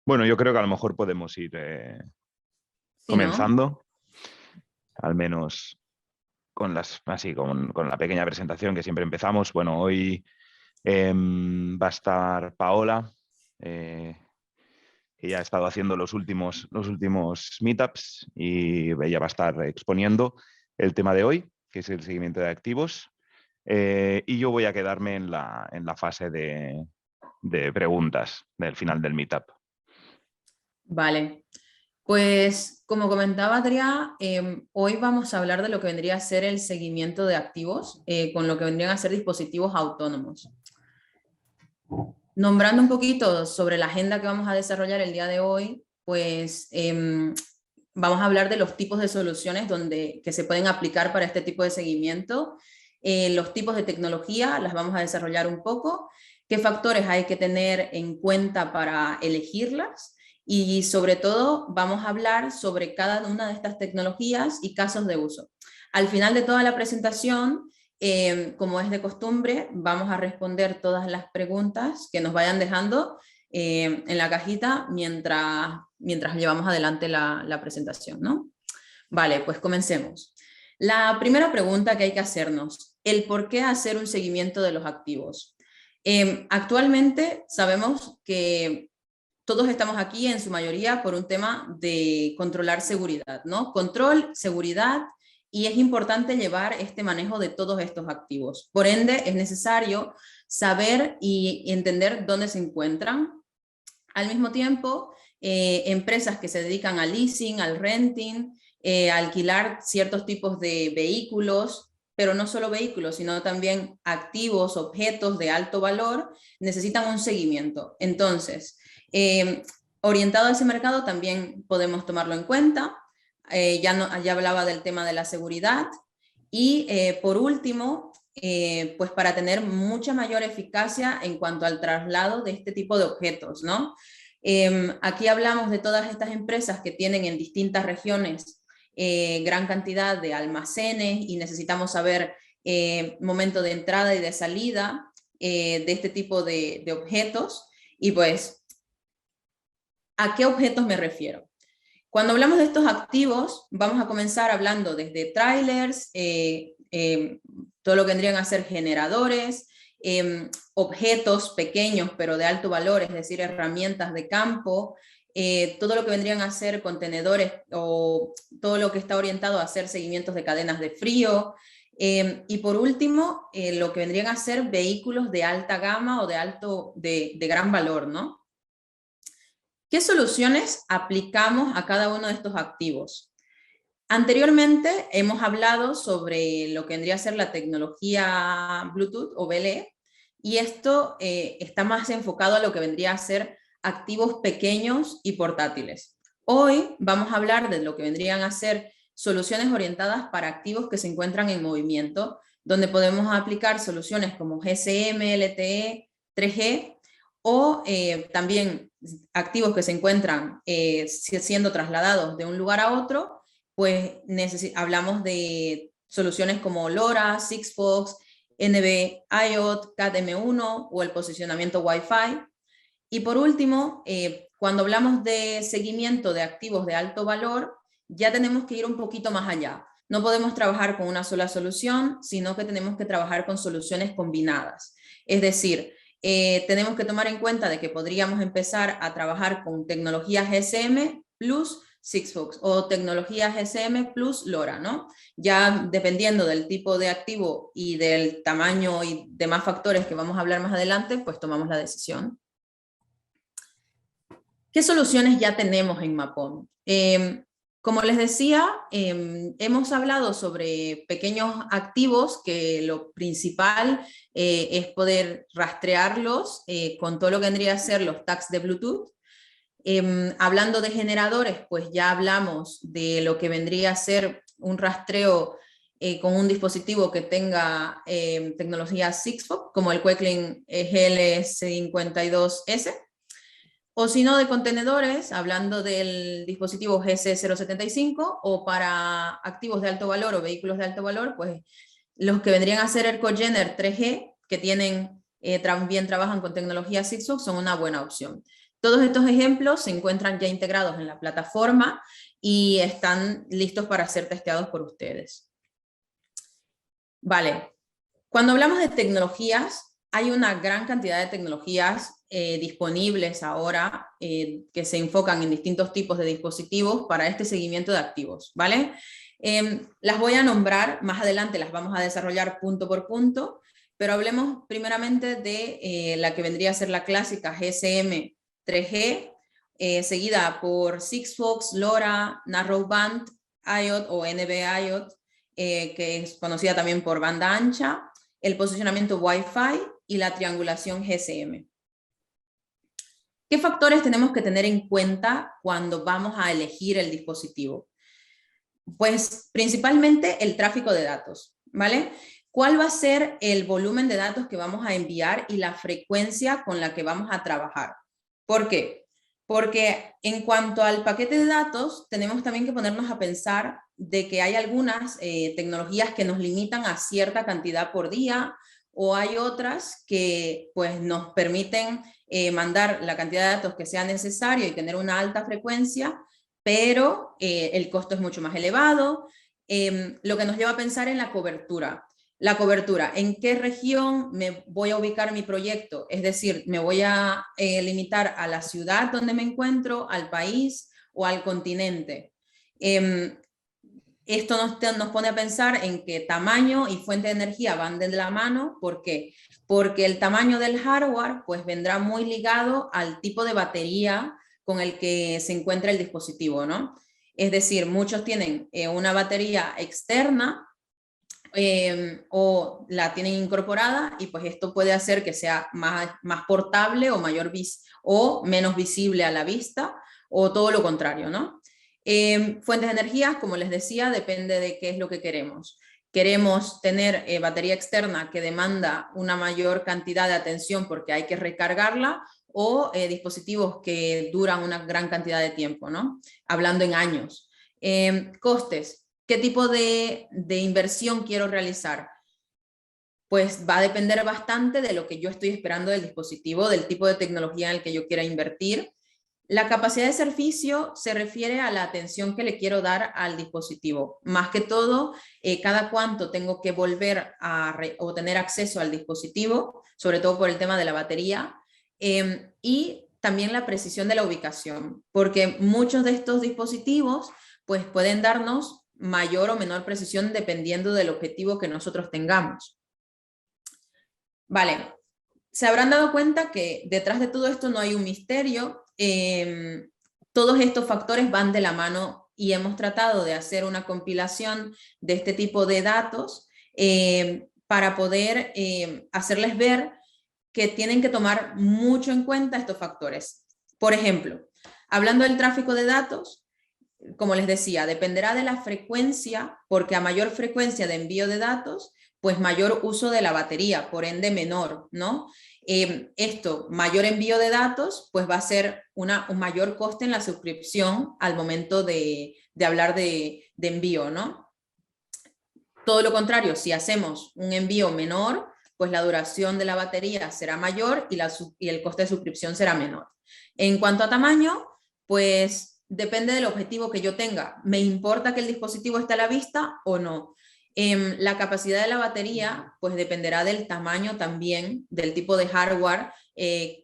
Bueno, yo creo que a lo mejor podemos ir Sí, ¿no? comenzando, al menos con la pequeña presentación que siempre empezamos. Bueno, hoy va a estar Paola, eh, ella ha estado haciendo los últimos meetups y ella va a estar exponiendo el tema de hoy, que es el seguimiento de activos. Y yo voy a quedarme en la fase de preguntas del final del meetup. Vale. Pues como comentaba Adrià, hoy vamos a hablar de lo que vendría a ser el seguimiento de activos con lo que vendrían a ser dispositivos autónomos. Nombrando un poquito sobre la agenda que vamos a desarrollar el día de hoy, pues vamos a hablar de los tipos de soluciones que se pueden aplicar para este tipo de seguimiento, los tipos de tecnología, las vamos a desarrollar un poco, qué factores hay que tener en cuenta para elegirlas y sobre todo vamos a hablar sobre cada una de estas tecnologías y casos de uso. Al final de toda la presentación, como es de costumbre, vamos a responder todas las preguntas que nos vayan dejando en la cajita mientras llevamos adelante la presentación, ¿no? Vale, pues comencemos. La primera pregunta que hay que hacernos, el por qué hacer un seguimiento de los activos. Actualmente sabemos que todos estamos aquí en su mayoría por un tema de controlar seguridad, ¿no? Control, seguridad, y es importante llevar este manejo de todos estos activos. Por ende, es necesario saber y entender dónde se encuentran. Al mismo tiempo, empresas que se dedican al leasing, al renting, a alquilar ciertos tipos de vehículos, pero no solo vehículos, sino también activos, objetos de alto valor, necesitan un seguimiento. Entonces, orientado a ese mercado también podemos tomarlo en cuenta. Ya hablaba del tema de la seguridad. Y por último, pues para tener mucha mayor eficacia en cuanto al traslado de este tipo de objetos, ¿no? Aquí hablamos de todas estas empresas que tienen en distintas regiones gran cantidad de almacenes y necesitamos saber momento de entrada y de salida de este tipo de objetos. Y pues, ¿a qué objetos me refiero? Cuando hablamos de estos activos, vamos a comenzar hablando desde trailers, todo lo que vendrían a ser generadores, objetos pequeños pero de alto valor, es decir, herramientas de campo, todo lo que vendrían a ser contenedores o todo lo que está orientado a hacer seguimientos de cadenas de frío, y por último, lo que vendrían a ser vehículos de alta gama o de gran valor, ¿no? ¿Qué soluciones aplicamos a cada uno de estos activos? Anteriormente hemos hablado sobre lo que vendría a ser la tecnología Bluetooth o BLE, y esto está más enfocado a lo que vendría a ser activos pequeños y portátiles. Hoy vamos a hablar de lo que vendrían a ser soluciones orientadas para activos que se encuentran en movimiento, donde podemos aplicar soluciones como GSM, LTE, 3G o también activos que se encuentran siendo trasladados de un lugar a otro, pues hablamos de soluciones como LoRa, Sigfox, NB IoT, Cat-M1 o el posicionamiento Wi-Fi. Y por último, cuando hablamos de seguimiento de activos de alto valor, ya tenemos que ir un poquito más allá. No podemos trabajar con una sola solución, sino que tenemos que trabajar con soluciones combinadas. Es decir, tenemos que tomar en cuenta de que podríamos empezar a trabajar con tecnología GSM plus Sigfox o tecnología GSM plus LoRa, ¿no? Ya dependiendo del tipo de activo y del tamaño y demás factores que vamos a hablar más adelante, pues tomamos la decisión. ¿Qué soluciones ya tenemos en Mapon? Como les decía, hemos hablado sobre pequeños activos que lo principal es poder rastrearlos con todo lo que vendría a ser los tags de Bluetooth. Hablando de generadores, pues ya hablamos de lo que vendría a ser un rastreo con un dispositivo que tenga tecnología Sigfox, como el Quecling GL52S. O si no, de contenedores, hablando del dispositivo GC075, o para activos de alto valor o vehículos de alto valor, pues los que vendrían a ser ErcoGener 3G, que también trabajan con tecnología Sigfox, son una buena opción. Todos estos ejemplos se encuentran ya integrados en la plataforma y están listos para ser testeados por ustedes. Vale, cuando hablamos de tecnologías, hay una gran cantidad de tecnologías disponibles ahora que se enfocan en distintos tipos de dispositivos para este seguimiento de activos, ¿vale? Las voy a nombrar, más adelante las vamos a desarrollar punto por punto, pero hablemos primeramente de la que vendría a ser la clásica GSM 3G, seguida por Sigfox, LoRa, Narrowband IoT o NB IoT, que es conocida también por banda ancha, el posicionamiento Wi-Fi y la triangulación GSM. ¿Qué factores tenemos que tener en cuenta cuando vamos a elegir el dispositivo? Pues principalmente el tráfico de datos, ¿vale? ¿Cuál va a ser el volumen de datos que vamos a enviar y la frecuencia con la que vamos a trabajar? ¿Por qué? Porque en cuanto al paquete de datos, tenemos también que ponernos a pensar de que hay algunas tecnologías que nos limitan a cierta cantidad por día, o hay otras que pues, nos permiten mandar la cantidad de datos que sea necesario y tener una alta frecuencia, pero el costo es mucho más elevado, lo que nos lleva a pensar en la cobertura. La cobertura, ¿en qué región me voy a ubicar mi proyecto? Es decir, ¿me voy a limitar a la ciudad donde me encuentro, al país o al continente? Esto nos pone a pensar en que tamaño y fuente de energía van de la mano. ¿Por qué? Porque el tamaño del hardware pues vendrá muy ligado al tipo de batería con el que se encuentra el dispositivo, ¿no? Es decir, muchos tienen una batería externa o la tienen incorporada y pues esto puede hacer que sea más portable o, o menos visible a la vista o todo lo contrario, ¿no? Fuentes de energía, como les decía, depende de qué es lo que queremos. Queremos tener batería externa que demanda una mayor cantidad de atención porque hay que recargarla, o dispositivos que duran una gran cantidad de tiempo, ¿no? Hablando en años. Costes. ¿Qué tipo de inversión quiero realizar? Pues va a depender bastante de lo que yo estoy esperando del dispositivo, del tipo de tecnología en el que yo quiera invertir. La capacidad de servicio se refiere a la atención que le quiero dar al dispositivo. Más que todo, cada cuánto tengo que volver o tener acceso al dispositivo, sobre todo por el tema de la batería, y también la precisión de la ubicación, porque muchos de estos dispositivos pues, pueden darnos mayor o menor precisión dependiendo del objetivo que nosotros tengamos. Vale, se habrán dado cuenta que detrás de todo esto no hay un misterio. Todos estos factores van de la mano y hemos tratado de hacer una compilación de este tipo de datos para poder hacerles ver que tienen que tomar mucho en cuenta estos factores. Por ejemplo, hablando del tráfico de datos, como les decía, dependerá de la frecuencia, porque a mayor frecuencia de envío de datos, pues mayor uso de la batería, por ende menor, ¿no? Mayor envío de datos, pues va a ser un mayor coste en la suscripción al momento de hablar de envío, ¿no? Todo lo contrario, si hacemos un envío menor, pues la duración de la batería será mayor y el coste de suscripción será menor. En cuanto a tamaño, pues depende del objetivo que yo tenga. ¿Me importa que el dispositivo esté a la vista o no? La capacidad de la batería pues dependerá del tamaño también, del tipo de hardware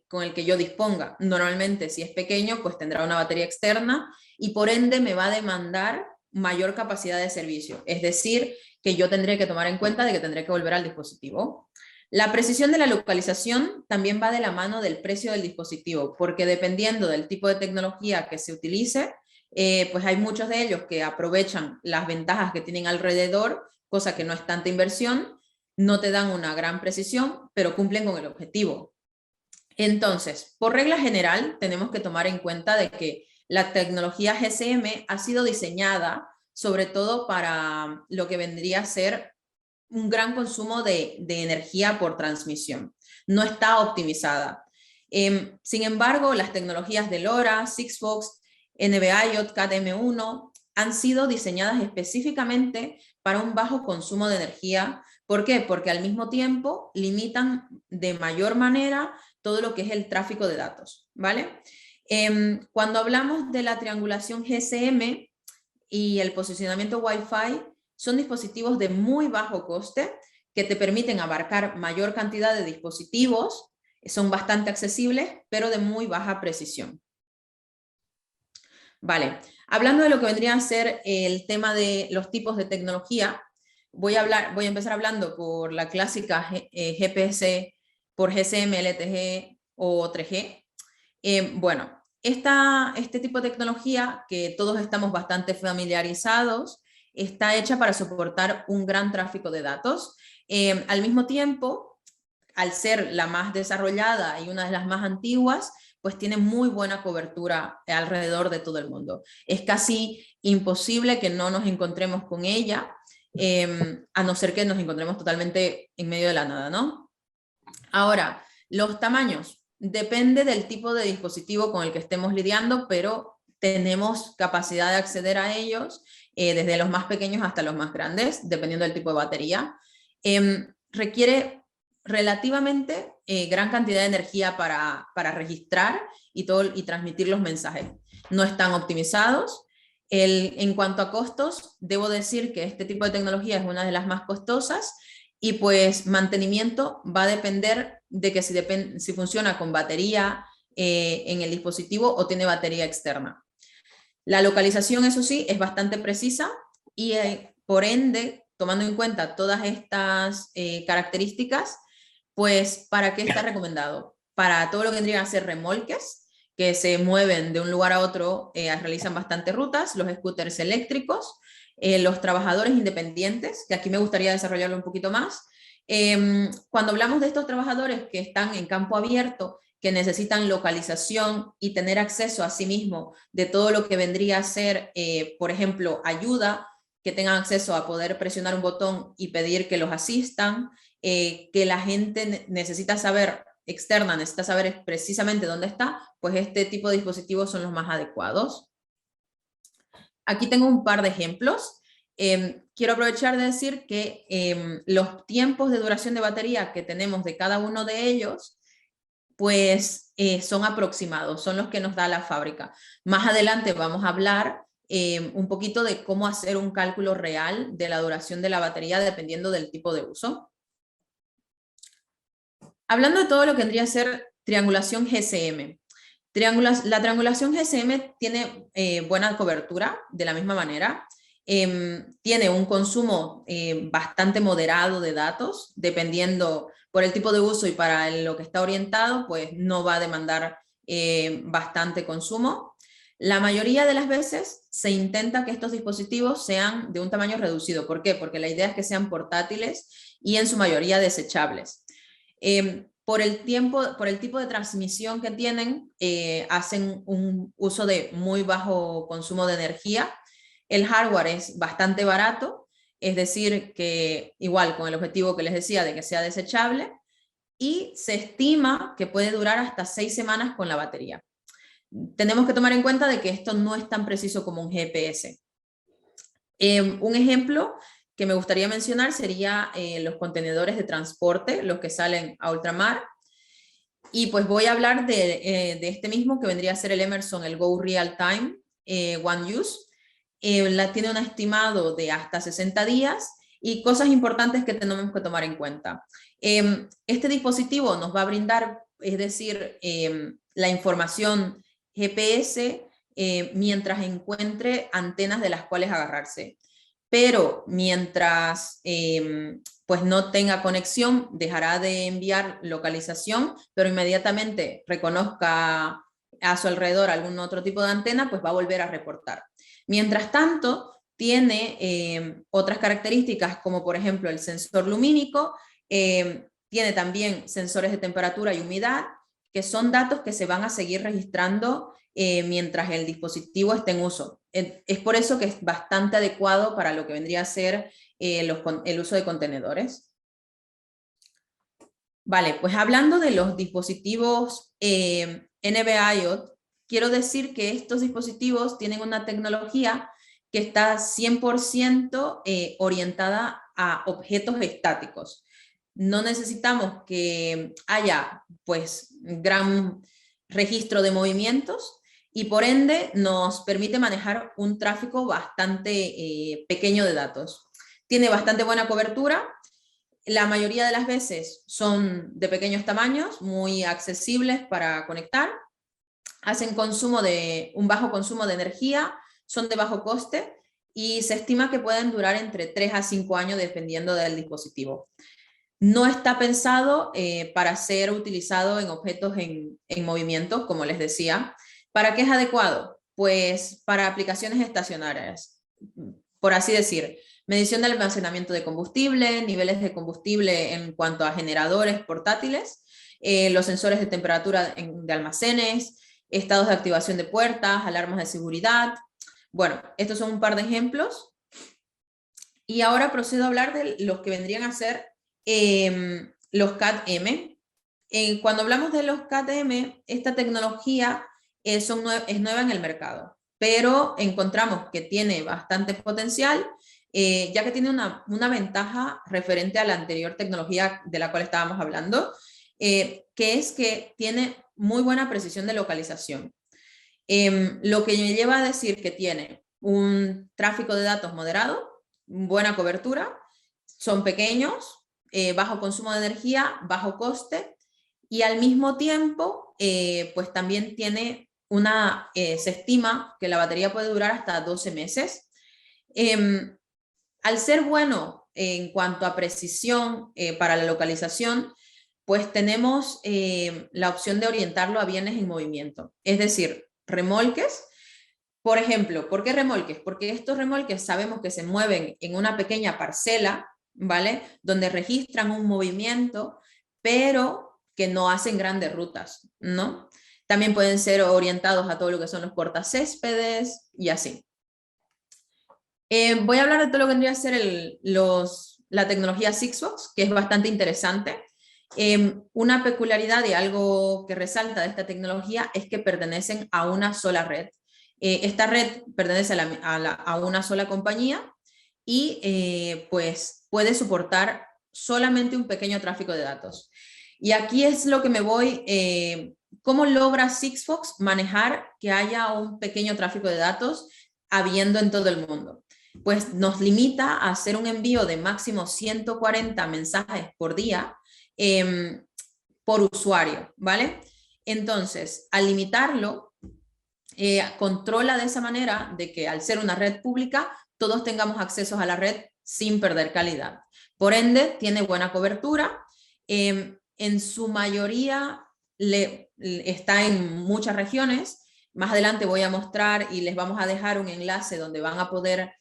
con el que yo disponga. Normalmente si es pequeño pues tendrá una batería externa y por ende me va a demandar mayor capacidad de servicio. Es decir, que yo tendré que tomar en cuenta de que tendré que volver al dispositivo. La precisión de la localización también va de la mano del precio del dispositivo, porque dependiendo del tipo de tecnología que se utilice, pues hay muchos de ellos que aprovechan las ventajas que tienen alrededor, cosa que no es tanta inversión, no te dan una gran precisión, pero cumplen con el objetivo. Entonces, por regla general, tenemos que tomar en cuenta de que la tecnología GSM ha sido diseñada sobre todo para lo que vendría a ser un gran consumo de energía por transmisión. No está optimizada. Sin embargo, las tecnologías de LoRa, Sigfox, NB-IoT, Cat-M1 han sido diseñadas específicamente para un bajo consumo de energía. ¿Por qué? Porque al mismo tiempo limitan de mayor manera todo lo que es el tráfico de datos, ¿vale? Cuando hablamos de la triangulación GSM y el posicionamiento Wi-Fi, son dispositivos de muy bajo coste que te permiten abarcar mayor cantidad de dispositivos, son bastante accesibles, pero de muy baja precisión. Vale, hablando de lo que vendría a ser el tema de los tipos de tecnología, voy a empezar hablando por la clásica GPS, por GSM, LTE o 3G. Bueno, este tipo de tecnología, que todos estamos bastante familiarizados, está hecha para soportar un gran tráfico de datos. Al mismo tiempo, al ser la más desarrollada y una de las más antiguas, pues tiene muy buena cobertura alrededor de todo el mundo. Es casi imposible que no nos encontremos con ella, a no ser que nos encontremos totalmente en medio de la nada, ¿no? Ahora, los tamaños. Depende del tipo de dispositivo con el que estemos lidiando, pero tenemos capacidad de acceder a ellos, desde los más pequeños hasta los más grandes, dependiendo del tipo de batería. Requiere relativamente gran cantidad de energía para registrar y transmitir los mensajes. No están optimizados. En cuanto a costos, debo decir que este tipo de tecnología es una de las más costosas, y pues mantenimiento va a depender de que si funciona con batería en el dispositivo o tiene batería externa. La localización, eso sí, es bastante precisa y por ende, tomando en cuenta todas estas características, pues ¿para qué está recomendado? Para todo lo que vendrían a ser remolques, que se mueven de un lugar a otro, realizan bastantes rutas, los scooters eléctricos, los trabajadores independientes, que aquí me gustaría desarrollarlo un poquito más. Cuando hablamos de estos trabajadores que están en campo abierto, que necesitan localización y tener acceso a sí mismo de todo lo que vendría a ser, por ejemplo, ayuda, que tengan acceso a poder presionar un botón y pedir que los asistan, que la gente necesita saber, externa, necesita saber precisamente dónde está, pues este tipo de dispositivos son los más adecuados. Aquí tengo un par de ejemplos. Quiero aprovechar de decir que los tiempos de duración de batería que tenemos de cada uno de ellos, pues son aproximados, son los que nos da la fábrica. Más adelante vamos a hablar un poquito de cómo hacer un cálculo real de la duración de la batería dependiendo del tipo de uso. Hablando de todo lo que vendría a ser triangulación GSM. La triangulación GSM tiene buena cobertura de la misma manera. Tiene un consumo bastante moderado de datos, dependiendo por el tipo de uso y para lo que está orientado, pues no va a demandar bastante consumo. La mayoría de las veces se intenta que estos dispositivos sean de un tamaño reducido. ¿Por qué? Porque la idea es que sean portátiles y en su mayoría desechables. Por el tipo de transmisión que tienen, hacen un uso de muy bajo consumo de energía. El hardware es bastante barato, es decir, que igual con el objetivo que les decía de que sea desechable, y se estima que puede durar hasta 6 semanas con la batería. Tenemos que tomar en cuenta de que esto no es tan preciso como un GPS. Un ejemplo que me gustaría mencionar sería los contenedores de transporte, los que salen a ultramar. Y pues voy a hablar de este mismo, que vendría a ser el Emerson, el Go Real Time One Use. Tiene un estimado de hasta 60 días y cosas importantes que tenemos que tomar en cuenta. Este dispositivo nos va a brindar, es decir, la información GPS mientras encuentre antenas de las cuales agarrarse. Pero mientras pues no tenga conexión, dejará de enviar localización, pero inmediatamente reconozca a su alrededor algún otro tipo de antena, pues va a volver a reportar. Mientras tanto, tiene otras características, como por ejemplo el sensor lumínico, tiene también sensores de temperatura y humedad, que son datos que se van a seguir registrando mientras el dispositivo esté en uso. Es por eso que es bastante adecuado para lo que vendría a ser el uso de contenedores. Vale, pues hablando de los dispositivos NB IoT, quiero decir que estos dispositivos tienen una tecnología que está 100% orientada a objetos estáticos. No necesitamos que haya pues gran registro de movimientos y por ende nos permite manejar un tráfico bastante pequeño de datos. Tiene bastante buena cobertura, la mayoría de las veces son de pequeños tamaños, muy accesibles para conectar, hacen un bajo consumo de energía, son de bajo coste y se estima que pueden durar entre 3 a 5 años dependiendo del dispositivo. No está pensado para ser utilizado en objetos en movimiento, como les decía. ¿Para qué es adecuado? Pues para aplicaciones estacionarias, por así decir. Medición de almacenamiento de combustible, niveles de combustible en cuanto a generadores portátiles, los sensores de temperatura de almacenes, estados de activación de puertas, alarmas de seguridad. Bueno, estos son un par de ejemplos. Y ahora procedo a hablar de los que vendrían a ser los CAD-M. Cuando hablamos de los CAD-M, esta tecnología es nueva en el mercado, pero encontramos que tiene bastante potencial, ya que tiene una ventaja referente a la anterior tecnología de la cual estábamos hablando, que es que tiene muy buena precisión de localización. Lo que me lleva a decir que tiene un tráfico de datos moderado, buena cobertura, son pequeños, bajo consumo de energía, bajo coste, y al mismo tiempo, pues también tiene se estima que la batería puede durar hasta 12 meses. Al ser bueno en cuanto a precisión para la localización, pues tenemos la opción de orientarlo a bienes en movimiento, es decir, remolques. Por ejemplo, ¿por qué remolques? Porque estos remolques sabemos que se mueven en una pequeña parcela, ¿vale? Donde registran un movimiento, pero que no hacen grandes rutas, ¿no? También pueden ser orientados a todo lo que son los cortacéspedes y así. Voy a hablar de todo lo que vendría a ser la tecnología Sigfox, que es bastante interesante. Una peculiaridad y algo que resalta de esta tecnología es que pertenecen a una sola red. Esta red pertenece a una sola compañía y pues puede soportar solamente un pequeño tráfico de datos. Y aquí es lo que me voy, ¿cómo logra Sigfox manejar que haya un pequeño tráfico de datos habiendo en todo el mundo? Pues nos limita a hacer un envío de máximo 140 mensajes por día por usuario, ¿vale? Entonces, al limitarlo, controla de esa manera de que al ser una red pública, todos tengamos acceso a la red sin perder calidad. Por ende, tiene buena cobertura. En su mayoría está en muchas regiones. Más adelante voy a mostrar y les vamos a dejar un enlace donde van a poder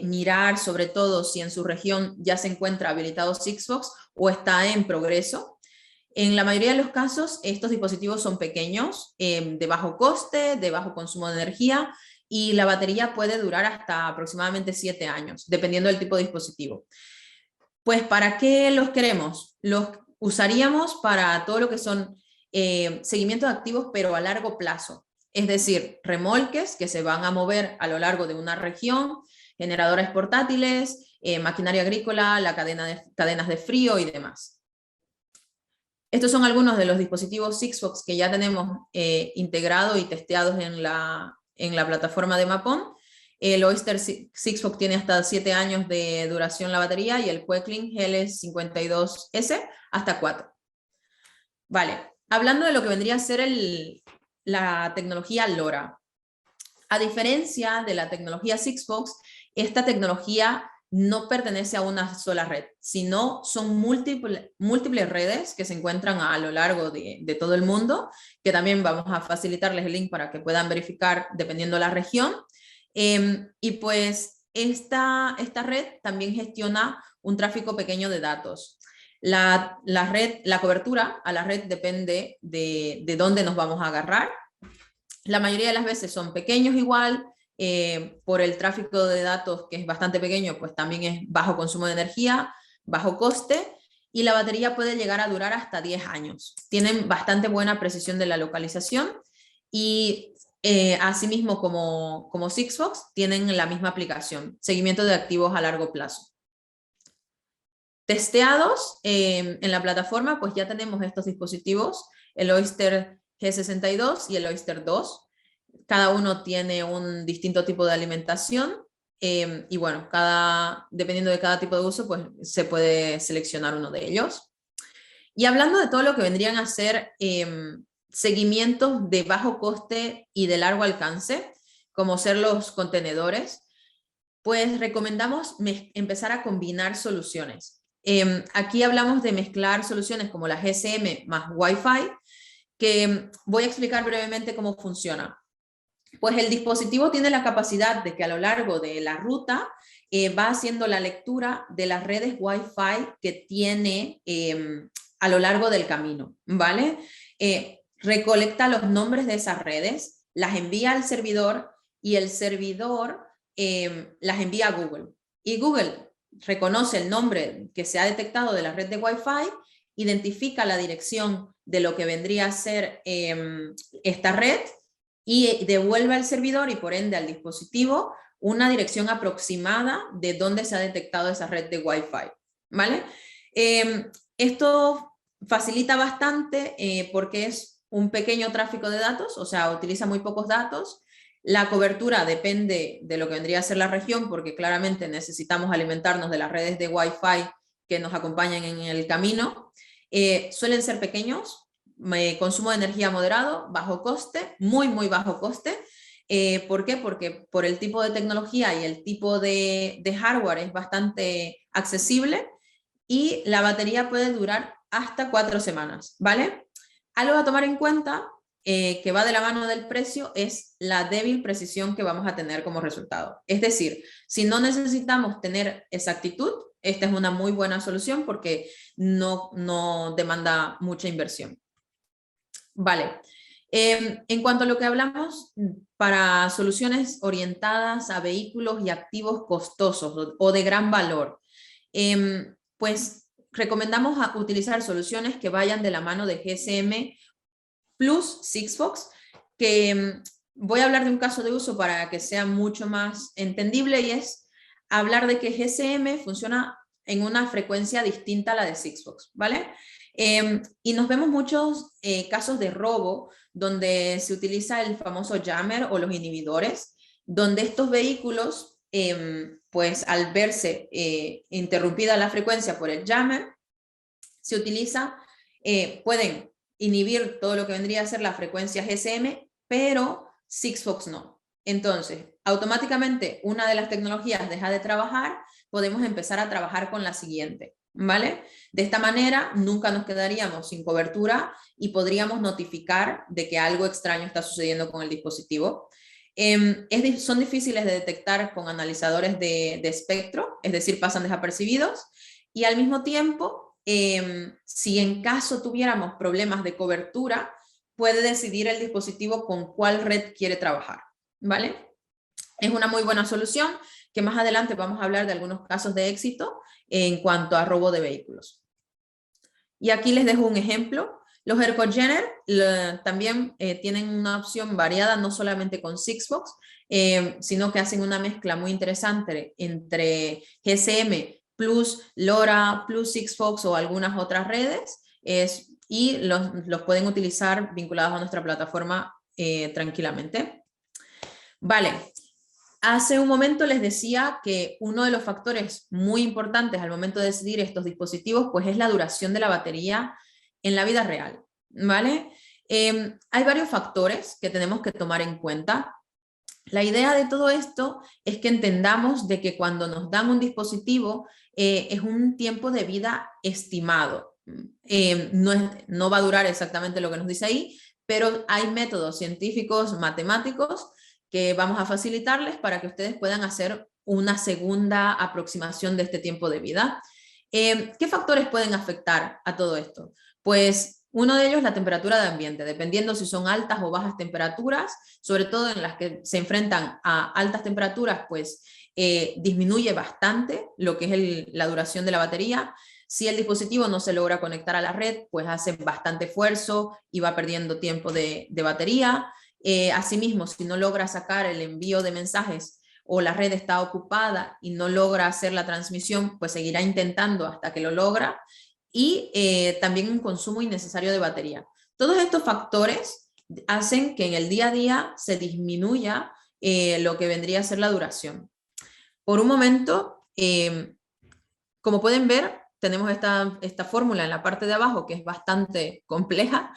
mirar sobre todo si en su región ya se encuentra habilitado Sigfox o está en progreso. En la mayoría de los casos, estos dispositivos son pequeños, de bajo coste, de bajo consumo de energía, y la batería puede durar hasta aproximadamente 7 años, dependiendo del tipo de dispositivo. Pues, ¿para qué los queremos? Los usaríamos para todo lo que son seguimiento de activos, pero a largo plazo. Es decir, remolques que se van a mover a lo largo de una región, generadores portátiles, maquinaria agrícola, cadenas de frío y demás. Estos son algunos de los dispositivos Sigfox que ya tenemos integrados y testeados en la plataforma de Mapon. El Oyster Sigfox tiene hasta 7 años de duración la batería y el Quecling GL52S hasta 4. Vale, hablando de lo que vendría a ser la tecnología LoRa. A diferencia de la tecnología Sigfox, esta tecnología no pertenece a una sola red, sino son múltiples redes que se encuentran a lo largo de todo el mundo, que también vamos a facilitarles el link para que puedan verificar dependiendo de la región. Y pues esta red también gestiona un tráfico pequeño de datos. La cobertura a la red depende de dónde nos vamos a agarrar. La mayoría de las veces son pequeños igual, por el tráfico de datos que es bastante pequeño, pues también es bajo consumo de energía, bajo coste, y la batería puede llegar a durar hasta 10 años. Tienen bastante buena precisión de la localización y asimismo como Sigfox tienen la misma aplicación, seguimiento de activos a largo plazo. Testeados en la plataforma, pues ya tenemos estos dispositivos, el Oyster G62 y el Oyster 2. Cada uno tiene un distinto tipo de alimentación y bueno, dependiendo de cada tipo de uso, pues se puede seleccionar uno de ellos. Y hablando de todo lo que vendrían a ser seguimientos de bajo coste y de largo alcance, como ser los contenedores, pues recomendamos empezar a combinar soluciones. Aquí hablamos de mezclar soluciones como la GSM más Wi-Fi, que voy a explicar brevemente cómo funciona. Pues el dispositivo tiene la capacidad de que a lo largo de la ruta va haciendo la lectura de las redes Wi-Fi que tiene a lo largo del camino, ¿vale? Recolecta los nombres de esas redes, las envía al servidor y el servidor las envía a Google. Y Google reconoce el nombre que se ha detectado de la red de Wi-Fi, identifica la dirección de lo que vendría a ser esta red y devuelve al servidor y por ende al dispositivo una dirección aproximada de dónde se ha detectado esa red de Wi-Fi, ¿vale? Esto facilita bastante porque es un pequeño tráfico de datos, o sea, utiliza muy pocos datos. La cobertura depende de lo que vendría a ser la región, porque claramente necesitamos alimentarnos de las redes de Wi-Fi que nos acompañan en el camino. Suelen ser pequeños, consumo de energía moderado, bajo coste, muy, muy bajo coste. ¿Por qué? Porque por el tipo de tecnología y el tipo de hardware es bastante accesible y la batería puede durar hasta 4 semanas, ¿vale? Algo a tomar en cuenta que va de la mano del precio es la débil precisión que vamos a tener como resultado. Es decir, si no necesitamos tener exactitud, esta es una muy buena solución porque no demanda mucha inversión. Vale. En cuanto a lo que hablamos, para soluciones orientadas a vehículos y activos costosos o de gran valor, pues recomendamos utilizar soluciones que vayan de la mano de GSM plus Sigfox, que voy a hablar de un caso de uso para que sea mucho más entendible y es hablar de que GSM funciona en una frecuencia distinta a la de Sigfox, ¿vale? Y nos vemos muchos casos de robo donde se utiliza el famoso jammer o los inhibidores, donde estos vehículos, pues al verse interrumpida la frecuencia por el jammer, se utiliza, pueden inhibir todo lo que vendría a ser la frecuencia GSM, pero Sigfox no. Entonces, automáticamente una de las tecnologías deja de trabajar, podemos empezar a trabajar con la siguiente, ¿vale? De esta manera nunca nos quedaríamos sin cobertura y podríamos notificar de que algo extraño está sucediendo con el dispositivo. Son difíciles de detectar con analizadores de espectro, es decir, pasan desapercibidos, y al mismo tiempo, si en caso tuviéramos problemas de cobertura, puede decidir el dispositivo con cuál red quiere trabajar, ¿vale? Es una muy buena solución que más adelante vamos a hablar de algunos casos de éxito en cuanto a robo de vehículos. Y aquí les dejo un ejemplo. Los Airconditioner también tienen una opción variada, no solamente con Sigfox, sino que hacen una mezcla muy interesante entre GSM plus LoRa, plus Sigfox o algunas otras redes, y los pueden utilizar vinculados a nuestra plataforma tranquilamente. Vale, hace un momento les decía que uno de los factores muy importantes al momento de decidir estos dispositivos pues es la duración de la batería en la vida real, ¿vale? Hay varios factores que tenemos que tomar en cuenta. La idea de todo esto es que entendamos de que cuando nos dan un dispositivo es un tiempo de vida estimado. No va a durar exactamente lo que nos dice ahí, pero hay métodos científicos, matemáticos, que vamos a facilitarles para que ustedes puedan hacer una segunda aproximación de este tiempo de vida. ¿Qué factores pueden afectar a todo esto? Pues uno de ellos la temperatura de ambiente, dependiendo si son altas o bajas temperaturas, sobre todo en las que se enfrentan a altas temperaturas, pues disminuye bastante lo que es la duración de la batería. Si el dispositivo no se logra conectar a la red, pues hace bastante esfuerzo y va perdiendo tiempo de batería. Asimismo, si no logra sacar el envío de mensajes o la red está ocupada y no logra hacer la transmisión, pues seguirá intentando hasta que lo logra. Y también un consumo innecesario de batería. Todos estos factores hacen que en el día a día se disminuya lo que vendría a ser la duración. Por un momento, como pueden ver, tenemos esta fórmula en la parte de abajo que es bastante compleja,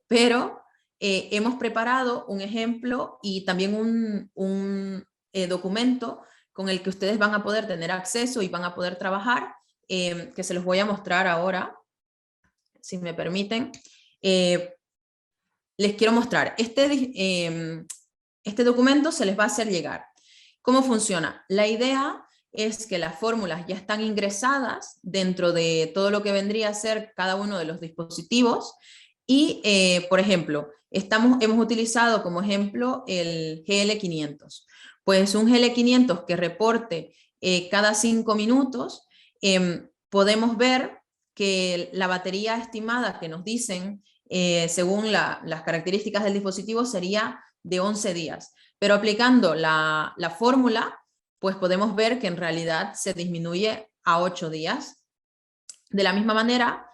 pero hemos preparado un ejemplo y también un documento con el que ustedes van a poder tener acceso y van a poder trabajar, que se los voy a mostrar ahora, si me permiten. Les quiero mostrar. Este documento se les va a hacer llegar. ¿Cómo funciona? La idea es que las fórmulas ya están ingresadas dentro de todo lo que vendría a ser cada uno de los dispositivos y, por ejemplo, hemos utilizado como ejemplo el GL500. Pues un GL500 que reporte cada 5 minutos, podemos ver que la batería estimada que nos dicen, según las características del dispositivo, sería de 11 días. Pero aplicando la fórmula, pues podemos ver que en realidad se disminuye a 8 días. De la misma manera,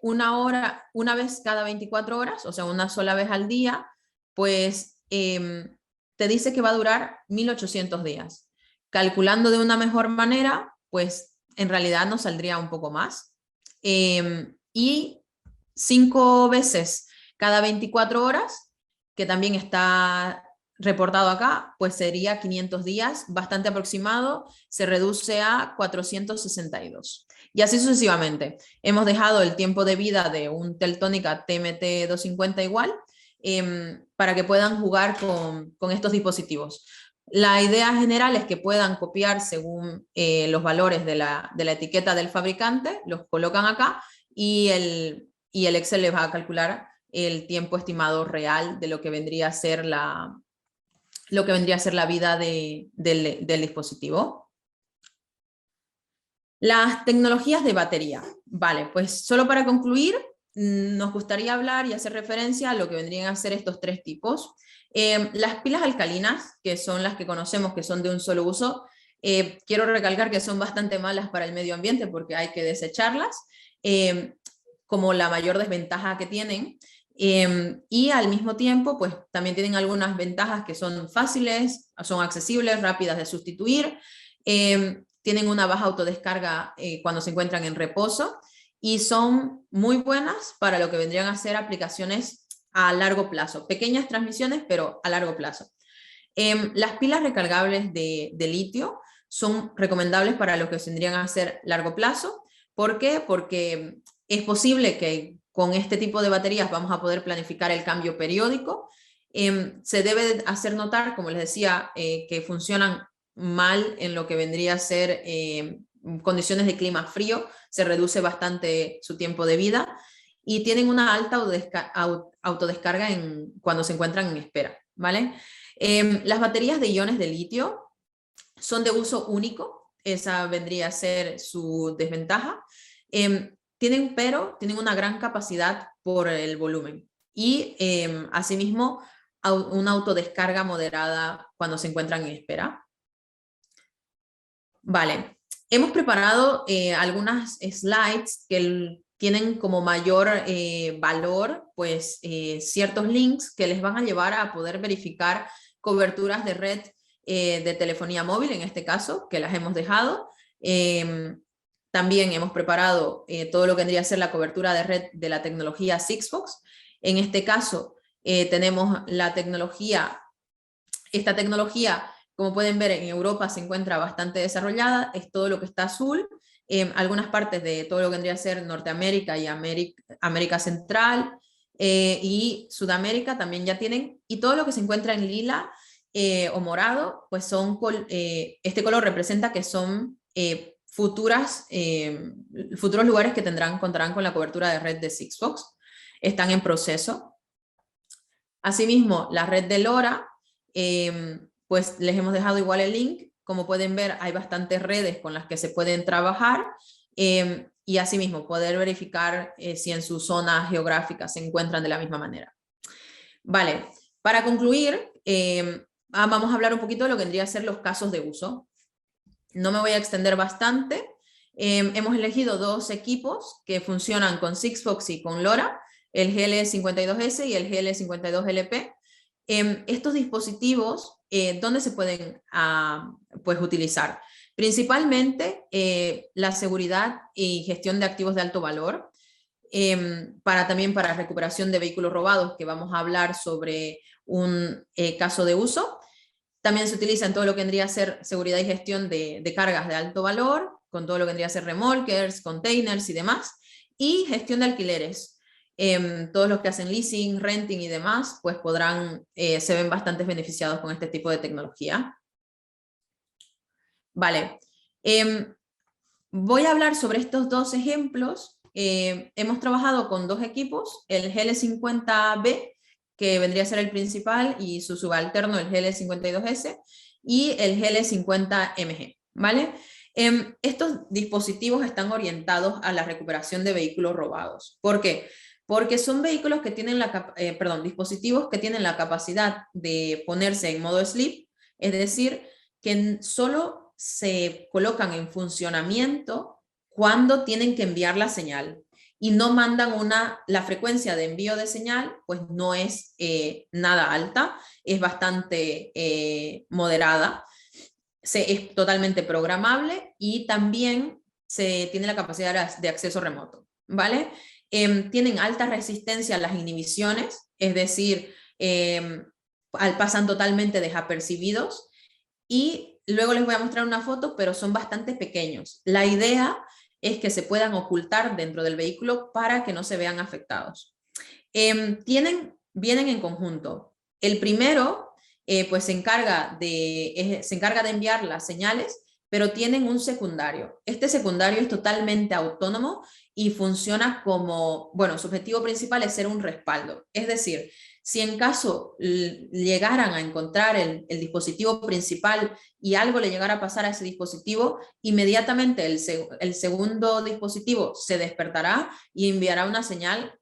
una vez cada 24 horas, o sea, una sola vez al día, pues te dice que va a durar 1800 días. Calculando de una mejor manera, pues en realidad nos saldría un poco más. Y 5 veces cada 24 horas, que también está reportado acá, pues sería 500 días, bastante aproximado, se reduce a 462. Y así sucesivamente. Hemos dejado el tiempo de vida de un Teltonika TMT-250 igual, para que puedan jugar con estos dispositivos. La idea general es que puedan copiar según los valores de la etiqueta del fabricante, los colocan acá y el Excel les va a calcular el tiempo estimado real de lo que vendría a ser la vida del dispositivo. Las tecnologías de batería. Vale, pues solo para concluir, nos gustaría hablar y hacer referencia a lo que vendrían a ser estos 3 tipos. Las pilas alcalinas, que son las que conocemos que son de un solo uso, quiero recalcar que son bastante malas para el medio ambiente porque hay que desecharlas, como la mayor desventaja que tienen. Y al mismo tiempo, pues también tienen algunas ventajas que son fáciles, son accesibles, rápidas de sustituir, tienen una baja autodescarga cuando se encuentran en reposo y son muy buenas para lo que vendrían a ser aplicaciones a largo plazo, pequeñas transmisiones, pero a largo plazo. Las pilas recargables de litio son recomendables para lo que vendrían a ser largo plazo. ¿Por qué? Porque es posible que con este tipo de baterías vamos a poder planificar el cambio periódico. Se debe hacer notar, como les decía, que funcionan mal en lo que vendría a ser condiciones de clima frío, se reduce bastante su tiempo de vida y tienen una alta autodescarga cuando se encuentran en espera, ¿vale? Las baterías de iones de litio son de uso único, esa vendría a ser su desventaja. Tienen una gran capacidad por el volumen y asimismo una autodescarga moderada cuando se encuentran en espera. Vale, hemos preparado algunas slides que tienen como mayor valor, pues ciertos links que les van a llevar a poder verificar coberturas de red de telefonía móvil, en este caso, que las hemos dejado. También hemos preparado todo lo que vendría a ser la cobertura de red de la tecnología Sigfox. En este caso tenemos esta tecnología, como pueden ver, en Europa se encuentra bastante desarrollada, es todo lo que está azul. Algunas partes de todo lo que vendría a ser Norteamérica y América Central y Sudamérica también ya tienen, y todo lo que se encuentra en lila o morado, pues este color representa que son futuros lugares que contarán con la cobertura de red de Sigfox, están en proceso. Asimismo, la red de LoRa, pues les hemos dejado igual el link. Como pueden ver, hay bastantes redes con las que se pueden trabajar y asimismo poder verificar si en su zona geográfica se encuentran de la misma manera. Vale, para concluir, vamos a hablar un poquito de lo que vendría a ser los casos de uso. No me voy a extender bastante. Hemos elegido 2 equipos que funcionan con Sigfox y con LoRa. el GL52S y el GL52LP. Estos dispositivos, ¿dónde se pueden pues, utilizar? Principalmente la seguridad y gestión de activos de alto valor, también para recuperación de vehículos robados, que vamos a hablar sobre un caso de uso. También se utiliza en todo lo que vendría a ser seguridad y gestión de cargas de alto valor, con todo lo que vendría a ser remolkers, containers y demás, y gestión de alquileres. Todos los que hacen leasing, renting y demás, pues se ven bastante beneficiados con este tipo de tecnología. Vale. Voy a hablar sobre estos dos ejemplos. Hemos trabajado con dos equipos, el GL50B, que vendría a ser el principal, y su subalterno, el GL52S, y el GL50MG, ¿vale? Estos dispositivos están orientados a la recuperación de vehículos robados. ¿Por qué? Porque son vehículos que tienen dispositivos que tienen la capacidad de ponerse en modo sleep, es decir, que solo se colocan en funcionamiento cuando tienen que enviar la señal y no mandan la frecuencia de envío de señal, pues no es nada alta, es bastante moderada, es totalmente programable y también se tiene la capacidad de acceso remoto, ¿vale? Tienen alta resistencia a las inhibiciones, es decir, pasan totalmente desapercibidos, y luego les voy a mostrar una foto, pero son bastante pequeños. La idea es que se puedan ocultar dentro del vehículo para que no se vean afectados. Vienen en conjunto. El primero, pues se encarga de enviar las señales, pero tienen un secundario. Este secundario es totalmente autónomo y funciona como, bueno, su objetivo principal es ser un respaldo. Es decir, si en caso llegaran a encontrar el dispositivo principal y algo le llegara a pasar a ese dispositivo, inmediatamente el segundo dispositivo se despertará y enviará una señal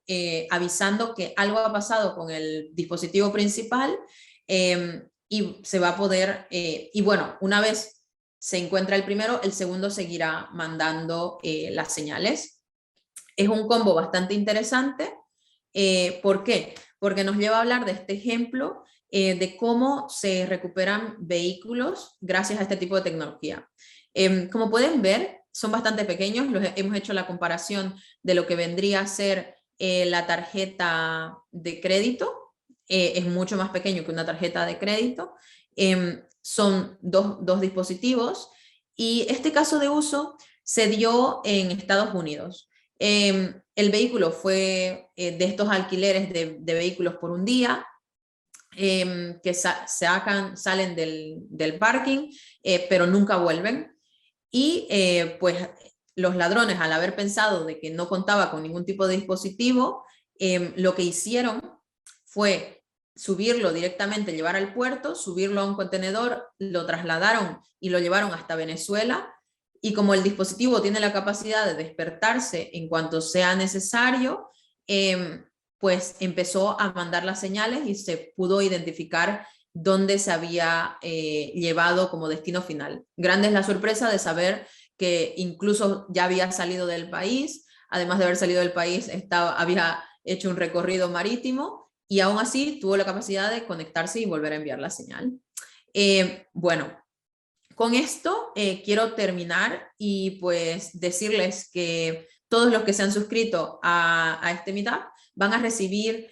avisando que algo ha pasado con el dispositivo principal, y se va a poder, y bueno, una vez se encuentra el primero, el segundo seguirá mandando las señales. Es un combo bastante interesante. ¿Por qué? Porque nos lleva a hablar de este ejemplo de cómo se recuperan vehículos gracias a este tipo de tecnología. Como pueden ver, son bastante pequeños. Hemos hecho la comparación de lo que vendría a ser la tarjeta de crédito. Es mucho más pequeño que una tarjeta de crédito. Son dos dispositivos y este caso de uso se dio en Estados Unidos. El vehículo fue de estos alquileres de vehículos por un día, que salen del parking, pero nunca vuelven. Y pues los ladrones, al haber pensado de que no contaba con ningún tipo de dispositivo, lo que hicieron fue subirlo directamente, llevar al puerto, subirlo a un contenedor, lo trasladaron y lo llevaron hasta Venezuela. Y como el dispositivo tiene la capacidad de despertarse en cuanto sea necesario, pues empezó a mandar las señales y se pudo identificar dónde se había llevado como destino final. Grande es la sorpresa de saber que incluso ya había salido del país, además de haber salido del país, había hecho un recorrido marítimo y aún así tuvo la capacidad de conectarse y volver a enviar la señal. Bueno, con esto quiero terminar y pues decirles que todos los que se han suscrito a este Meetup van a recibir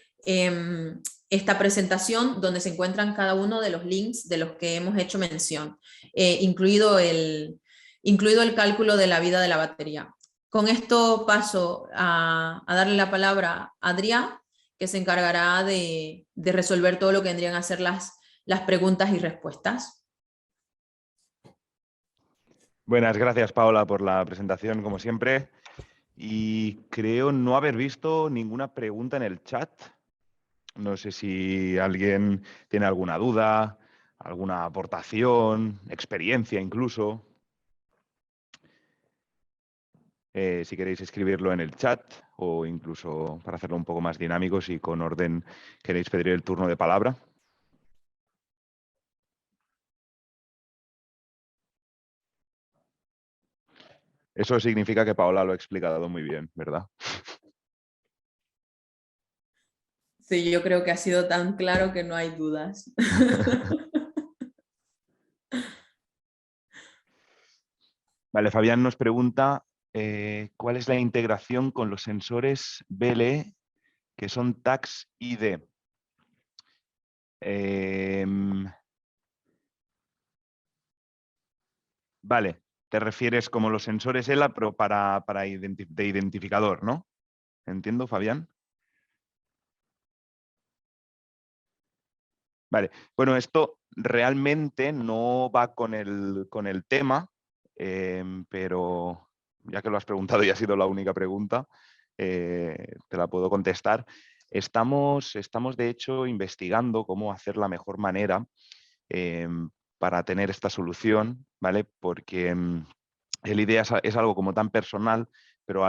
esta presentación donde se encuentran cada uno de los links de los que hemos hecho mención, incluido el cálculo de la vida de la batería. Con esto paso a darle la palabra a Adrián, que se encargará de resolver todo lo que vendrían a ser las preguntas y respuestas. Buenas, gracias Paola por la presentación, como siempre. Y creo no haber visto ninguna pregunta en el chat. No sé si alguien tiene alguna duda, alguna aportación, experiencia incluso. Si queréis escribirlo en el chat o incluso para hacerlo un poco más dinámico, si con orden queréis pedir el turno de palabra. Eso significa que Paola lo ha explicado muy bien, ¿verdad? Sí, yo creo que ha sido tan claro que no hay dudas. Vale, Fabián nos pregunta ¿cuál es la integración con los sensores BLE que son tax ID? Vale, te refieres como los sensores ELA, pero de identificador, ¿no? ¿Entiendo, Fabián? Vale, bueno, esto realmente no va con el tema, pero ya que lo has preguntado y ha sido la única pregunta, te la puedo contestar. Estamos de hecho investigando cómo hacer la mejor manera para tener esta solución, ¿vale? Porque el IDEA es algo como tan personal, pero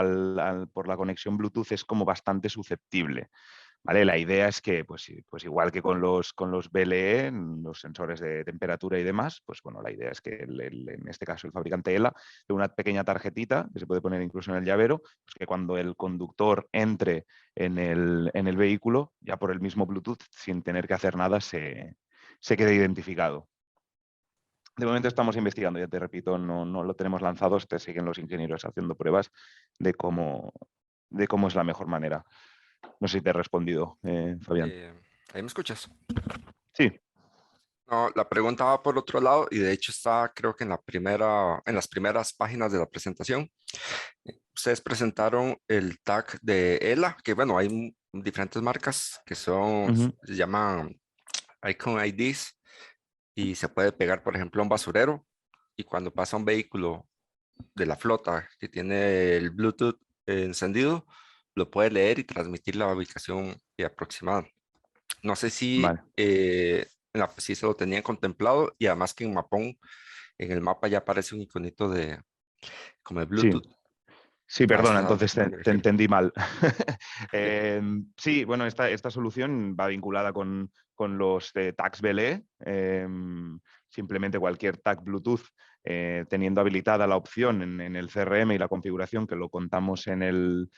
por la conexión Bluetooth es como bastante susceptible. ¿Vale? La idea es que, pues igual que con los BLE, los sensores de temperatura y demás, pues bueno, la idea es que en este caso el fabricante ELA, de una pequeña tarjetita que se puede poner incluso en el llavero, pues que cuando el conductor entre en el vehículo, ya por el mismo Bluetooth, sin tener que hacer nada, se quede identificado. De momento estamos investigando, ya te repito, no lo tenemos lanzado, siguen los ingenieros haciendo pruebas de cómo es la mejor manera. No sé si te he respondido, Fabián. ¿Ahí me escuchas? Sí. No, la pregunta va por otro lado y de hecho está, creo que en las primeras páginas de la presentación. Ustedes presentaron el tag de ELA, que bueno, hay diferentes marcas que Ujú. se llaman Icon IDs y se puede pegar, por ejemplo, a un basurero y cuando pasa un vehículo de la flota que tiene el Bluetooth encendido, lo puede leer y transmitir la ubicación aproximada. No sé si, Vale. si se lo tenían contemplado y además que en Mapón, en el mapa ya aparece un iconito de como de Sí. Bluetooth. Sí, A eso perdona, es a entonces lo que me te refiero. entendí mal. Sí, bueno, esta solución va vinculada con los tags BLE. Simplemente cualquier tag Bluetooth, teniendo habilitada la opción en el CRM y la configuración que lo contamos en el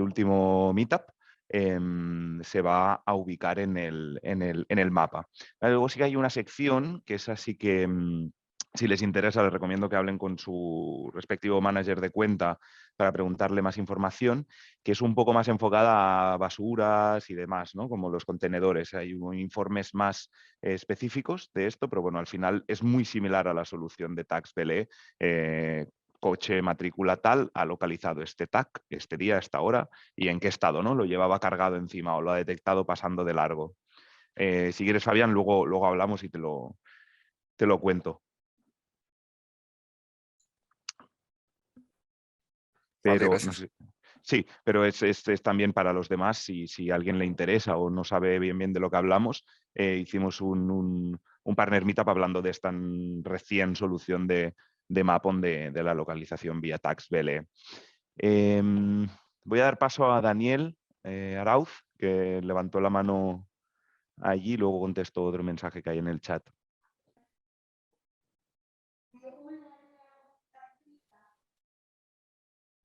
último Meetup, se va a ubicar en el mapa. Luego sí que hay una sección que es así que, si les interesa, les recomiendo que hablen con su respectivo manager de cuenta para preguntarle más información, que es un poco más enfocada a basuras y demás, ¿no? Como los contenedores. Hay informes más específicos de esto, pero bueno, al final es muy similar a la solución de tags BLE. Coche, matrícula tal, ha localizado este tag, este día, esta hora, y en qué estado, ¿no? Lo llevaba cargado encima o lo ha detectado pasando de largo. Si quieres, Fabián, luego hablamos y te lo cuento. Vale, Pero no gracias. sé. Sí, pero es también para los demás, si a alguien le interesa o no sabe bien de lo que hablamos, hicimos un partner meetup hablando de esta recién solución de Mapon de la localización vía tags BLE. Voy a dar paso a Daniel Arauz, que levantó la mano allí, luego contesto otro mensaje que hay en el chat.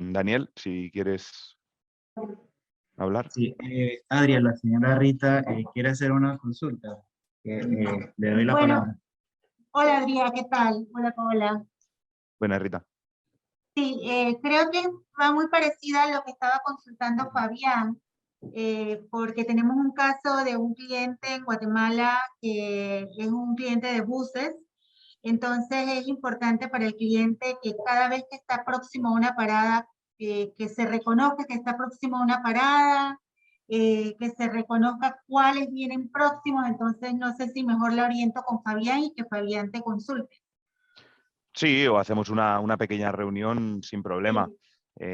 Daniel, si quieres hablar. Sí, Adrián, la señora Rita quiere hacer una consulta. Le doy la palabra. Hola Adrián, ¿qué tal? Hola, hola. Buena, Rita. Sí, creo que va muy parecida a lo que estaba consultando Fabián, porque tenemos un caso de un cliente en Guatemala que es un cliente de buses. Entonces es importante para el cliente que cada vez que está próximo a una parada, que se reconozca que está próximo a una parada, que se reconozca cuáles vienen próximos. Entonces no sé si mejor la oriento con Fabián y que Fabián te consulte. Sí, o hacemos una pequeña reunión sin problema. Sí.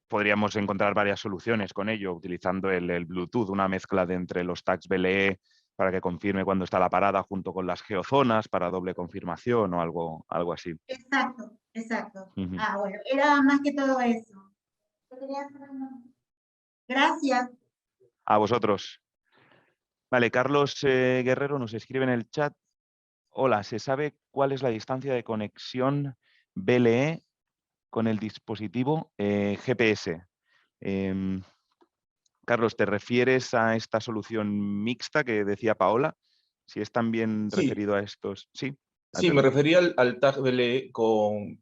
Podríamos encontrar varias soluciones con ello, utilizando el Bluetooth, una mezcla de entre los tags BLE para que confirme cuando está la parada junto con las geozonas para doble confirmación o algo así. Exacto, exacto. Ujú. Ah, bueno, era más que todo eso. Gracias. A vosotros. Vale, Carlos Guerrero nos escribe en el chat. Hola, ¿se sabe cuál es la distancia de conexión BLE con el dispositivo GPS? Carlos, ¿te refieres a esta solución mixta que decía Paola? Si es también Sí. referido a estos... Sí. Sí, me refería al tag BLE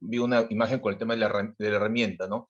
vi una imagen con el tema de la herramienta, ¿no?